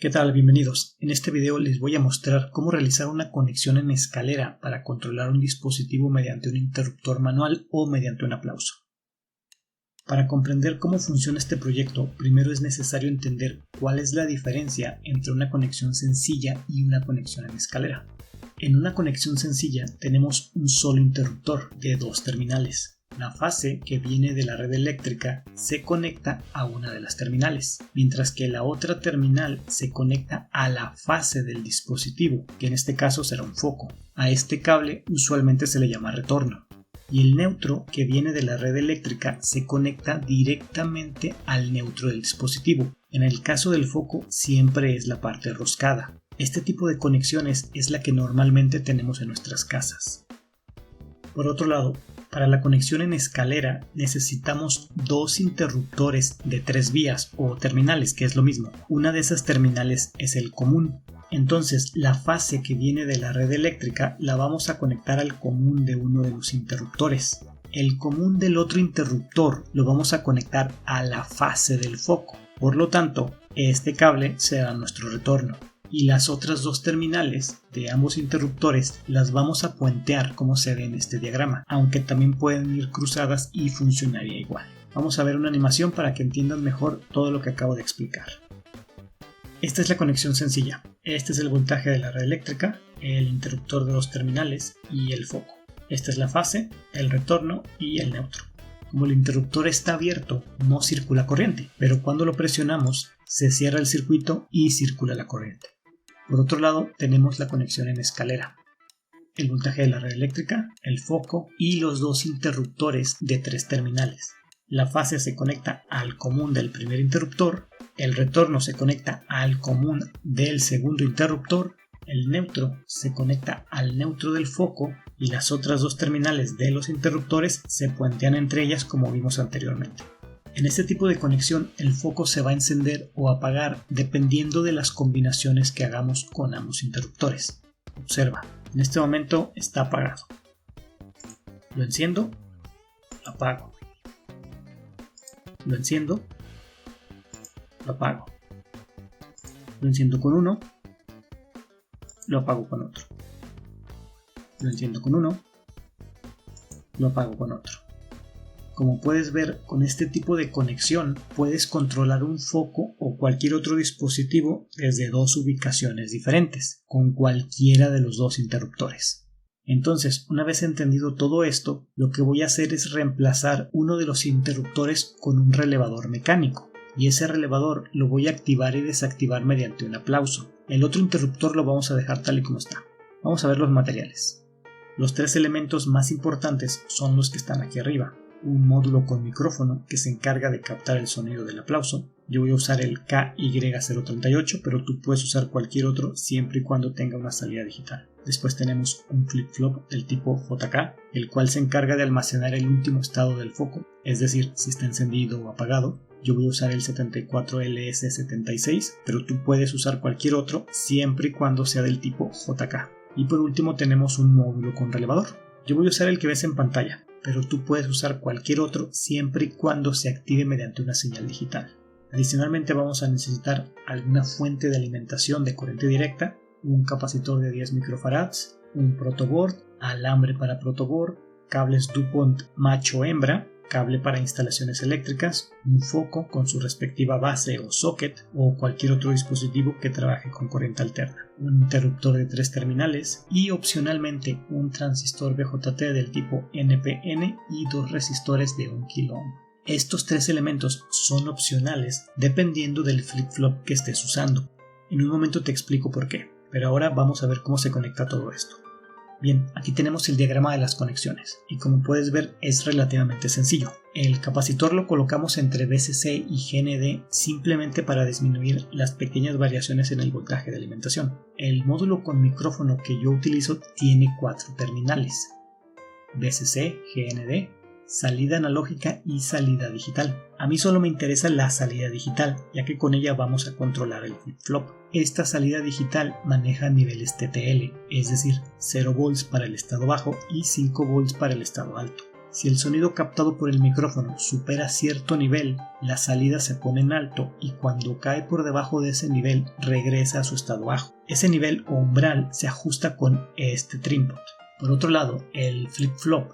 ¿Qué tal? Bienvenidos. En este video les voy a mostrar cómo realizar una conexión en escalera para controlar un dispositivo mediante un interruptor manual o mediante un aplauso. Para comprender cómo funciona este proyecto, primero es necesario entender cuál es la diferencia entre una conexión sencilla y una conexión en escalera. En una conexión sencilla tenemos un solo interruptor de dos terminales. La fase que viene de la red eléctrica se conecta a una de las terminales, mientras que la otra terminal se conecta a la fase del dispositivo, que en este caso será un foco. A este cable usualmente se le llama retorno. Y el neutro que viene de la red eléctrica se conecta directamente al neutro del dispositivo. En el caso del foco siempre es la parte roscada. Este tipo de conexiones es la que normalmente tenemos en nuestras casas. Por otro lado, para la conexión en escalera necesitamos dos interruptores de 3 vías o terminales, que es lo mismo. Una de esas terminales es el común. Entonces la fase que viene de la red eléctrica la vamos a conectar al común de uno de los interruptores. El común del otro interruptor lo vamos a conectar a la fase del foco. Por lo tanto, este cable será nuestro retorno. Y las otras dos terminales de ambos interruptores las vamos a puentear como se ve en este diagrama, aunque también pueden ir cruzadas y funcionaría igual. Vamos a ver una animación para que entiendan mejor todo lo que acabo de explicar. Esta es la conexión sencilla. Este es el voltaje de la red eléctrica, el interruptor de dos terminales y el foco. Esta es la fase, el retorno y el neutro. Como el interruptor está abierto, no circula corriente, pero cuando lo presionamos se cierra el circuito y circula la corriente. Por otro lado, tenemos la conexión en escalera. El voltaje de la red eléctrica, el foco y los dos interruptores de 3 terminales. La fase se conecta al común del primer interruptor, el retorno se conecta al común del segundo interruptor, el neutro se conecta al neutro del foco y las otras dos terminales de los interruptores se puentean entre ellas como vimos anteriormente. En este tipo de conexión el foco se va a encender o apagar dependiendo de las combinaciones que hagamos con ambos interruptores. Observa, en este momento está apagado. Lo enciendo, lo apago. Lo enciendo, lo apago. Lo enciendo con uno, lo apago con otro. Lo enciendo con uno, lo apago con otro. Como puedes ver, con este tipo de conexión puedes controlar un foco o cualquier otro dispositivo desde dos ubicaciones diferentes, con cualquiera de los dos interruptores. Entonces, una vez entendido todo esto, lo que voy a hacer es reemplazar uno de los interruptores con un relevador mecánico, y ese relevador lo voy a activar y desactivar mediante un aplauso. El otro interruptor lo vamos a dejar tal y como está. Vamos a ver los materiales. Los 3 elementos más importantes son los que están aquí arriba. Un módulo con micrófono que se encarga de captar el sonido del aplauso. Yo voy a usar el KY038, pero tú puedes usar cualquier otro siempre y cuando tenga una salida digital. Después tenemos un flip-flop del tipo JK, el cual se encarga de almacenar el último estado del foco, es decir, si está encendido o apagado. Yo voy a usar el 74LS76, pero tú puedes usar cualquier otro siempre y cuando sea del tipo JK. Y por último tenemos un módulo con relevador. Yo voy a usar el que ves en pantalla, pero tú puedes usar cualquier otro siempre y cuando se active mediante una señal digital. Adicionalmente vamos a necesitar alguna fuente de alimentación de corriente directa, un capacitor de 10 microfarads, un protoboard, alambre para protoboard, cables DuPont macho hembra, cable para instalaciones eléctricas, un foco con su respectiva base o socket o cualquier otro dispositivo que trabaje con corriente alterna, un interruptor de 3 terminales y opcionalmente un transistor BJT del tipo NPN y 2 resistores de 1 kΩ. Estos 3 elementos son opcionales dependiendo del flip-flop que estés usando. En un momento te explico por qué, pero ahora vamos a ver cómo se conecta todo esto. Bien, aquí tenemos el diagrama de las conexiones y como puedes ver es relativamente sencillo. El capacitor lo colocamos entre VCC y GND simplemente para disminuir las pequeñas variaciones en el voltaje de alimentación. El módulo con micrófono que yo utilizo tiene 4 terminales: VCC, GND, salida analógica y salida digital. A mí solo me interesa la salida digital, ya que con ella vamos a controlar el flip-flop. Esta salida digital maneja niveles TTL, es decir, 0 volts para el estado bajo y 5 volts para el estado alto. Si el sonido captado por el micrófono supera cierto nivel, la salida se pone en alto y cuando cae por debajo de ese nivel regresa a su estado bajo. Ese nivel o umbral se ajusta con este trimpot. Por otro lado, el flip-flop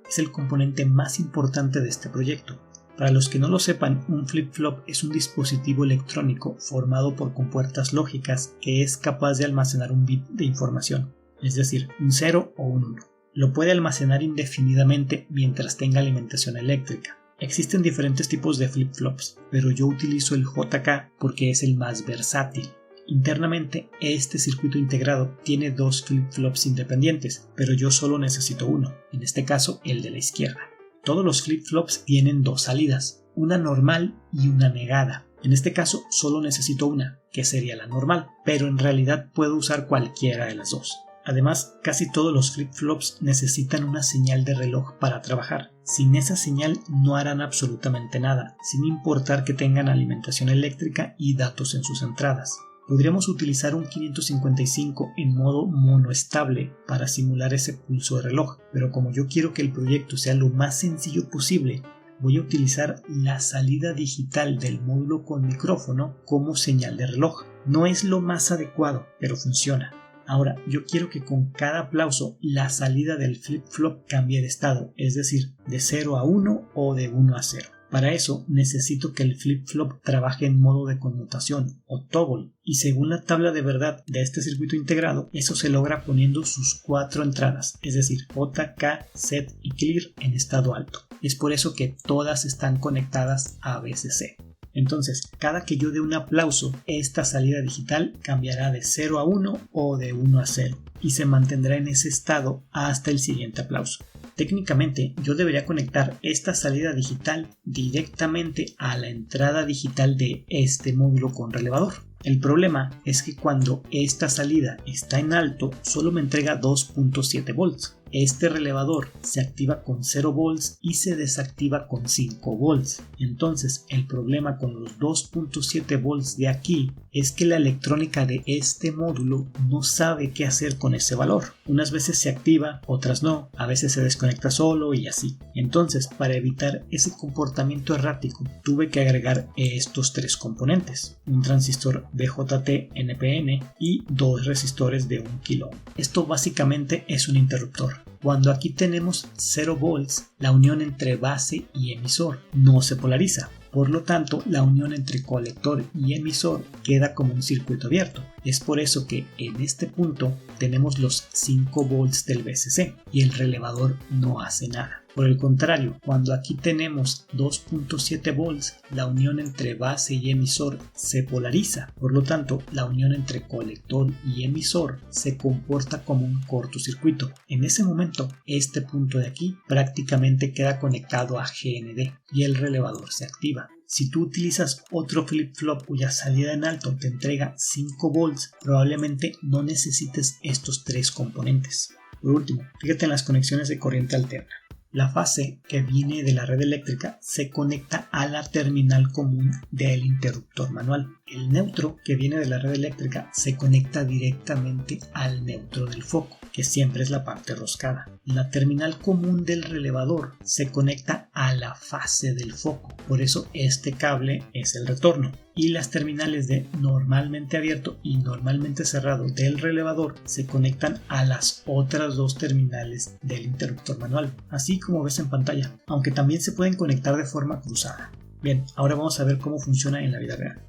es el componente más importante de este proyecto. Para los que no lo sepan, un flip-flop es un dispositivo electrónico formado por compuertas lógicas que es capaz de almacenar un bit de información, es decir, un 0 o un 1. Lo puede almacenar indefinidamente mientras tenga alimentación eléctrica. Existen diferentes tipos de flip-flops, pero yo utilizo el JK porque es el más versátil. Internamente, este circuito integrado tiene dos flip-flops independientes, pero yo solo necesito uno, en este caso el de la izquierda. Todos los flip-flops tienen dos salidas, una normal y una negada. En este caso solo necesito una, que sería la normal, pero en realidad puedo usar cualquiera de las dos. Además, casi todos los flip-flops necesitan una señal de reloj para trabajar. Sin esa señal no harán absolutamente nada, sin importar que tengan alimentación eléctrica y datos en sus entradas. Podríamos utilizar un 555 en modo monoestable para simular ese pulso de reloj, pero como yo quiero que el proyecto sea lo más sencillo posible, voy a utilizar la salida digital del módulo con micrófono como señal de reloj. No es lo más adecuado, pero funciona. Ahora, yo quiero que con cada aplauso la salida del flip-flop cambie de estado, es decir, de 0 a 1 o de 1 a 0. Para eso necesito que el flip-flop trabaje en modo de conmutación o toggle, y según la tabla de verdad de este circuito integrado, eso se logra poniendo sus 4 entradas, es decir, J, K, set y clear en estado alto. Es por eso que todas están conectadas a VCC. Entonces, cada que yo dé un aplauso, esta salida digital cambiará de 0 a 1 o de 1 a 0 y se mantendrá en ese estado hasta el siguiente aplauso. Técnicamente, yo debería conectar esta salida digital directamente a la entrada digital de este módulo con relevador. El problema es que cuando esta salida está en alto, solo me entrega 2.7 volts. Este relevador se activa con 0 volts y se desactiva con 5 volts. Entonces, el problema con los 2.7 volts de aquí es que la electrónica de este módulo no sabe qué hacer con ese valor. Unas veces se activa, otras no, a veces se desconecta solo y así. Entonces, para evitar ese comportamiento errático, tuve que agregar estos tres componentes: un transistor BJT-NPN y dos resistores de 1 kilo. Esto básicamente es un interruptor. Cuando aquí tenemos 0 volts, la unión entre base y emisor no se polariza. Por lo tanto, la unión entre colector y emisor queda como un circuito abierto. Es por eso que en este punto tenemos los 5 volts del VCC y el relevador no hace nada. Por el contrario, cuando aquí tenemos 2.7 volts, la unión entre base y emisor se polariza. Por lo tanto, la unión entre colector y emisor se comporta como un cortocircuito. En ese momento, este punto de aquí prácticamente queda conectado a GND y el relevador se activa. Si tú utilizas otro flip-flop cuya salida en alto te entrega 5 volts, probablemente no necesites estos tres componentes. Por último, fíjate en las conexiones de corriente alterna. La fase que viene de la red eléctrica se conecta a la terminal común del interruptor manual. El neutro que viene de la red eléctrica se conecta directamente al neutro del foco, que siempre es la parte roscada. La terminal común del relevador se conecta a la fase del foco, por eso este cable es el retorno. Y las terminales de normalmente abierto y normalmente cerrado del relevador se conectan a las otras dos terminales del interruptor manual, así como ves en pantalla, aunque también se pueden conectar de forma cruzada. Bien, ahora vamos a ver cómo funciona en la vida real.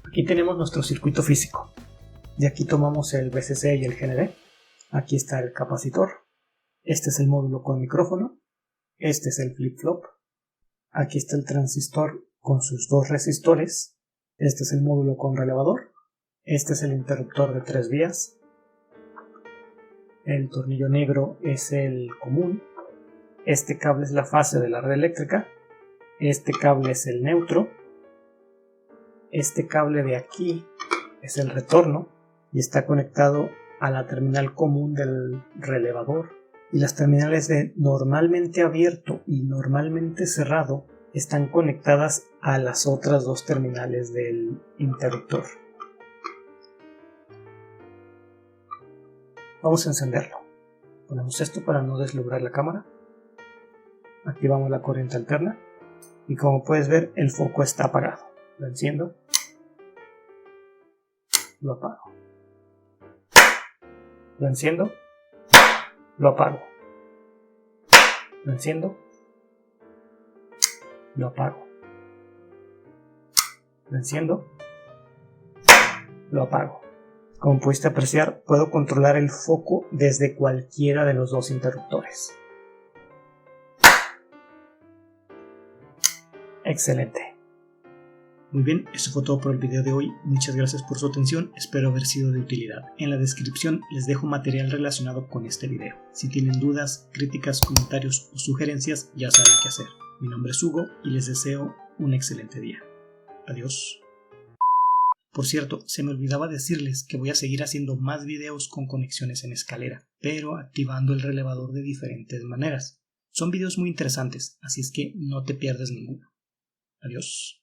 Aquí tenemos nuestro circuito físico. De aquí tomamos el VCC y el GND. Aquí está el capacitor. Este es el módulo con micrófono. Este es el flip-flop. Aquí está el transistor con sus dos resistores. Este es el módulo con relevador. Este es el interruptor de 3 vías. El tornillo negro es el común. Este cable es la fase de la red eléctrica. Este cable es el neutro. Este cable de aquí es el retorno y está conectado a la terminal común del relevador. Y las terminales de normalmente abierto y normalmente cerrado están conectadas a las otras dos terminales del interruptor. Vamos a encenderlo. Ponemos esto para no deslumbrar la cámara. activamos la corriente alterna y como puedes ver el foco está apagado. Lo enciendo, lo apago, lo enciendo, lo apago, lo enciendo, lo apago, lo enciendo, lo apago. Como pudiste apreciar, puedo controlar el foco desde cualquiera de los dos interruptores. Excelente. Muy bien, eso fue todo por el video de hoy. Muchas gracias por su atención, espero haber sido de utilidad. En la descripción les dejo material relacionado con este video. Si tienen dudas, críticas, comentarios o sugerencias, ya saben qué hacer. Mi nombre es Hugo y les deseo un excelente día. Adiós. Por cierto, se me olvidaba decirles que voy a seguir haciendo más videos con conexiones en escalera, pero activando el relevador de diferentes maneras. Son videos muy interesantes, así es que no te pierdas ninguno. Adiós.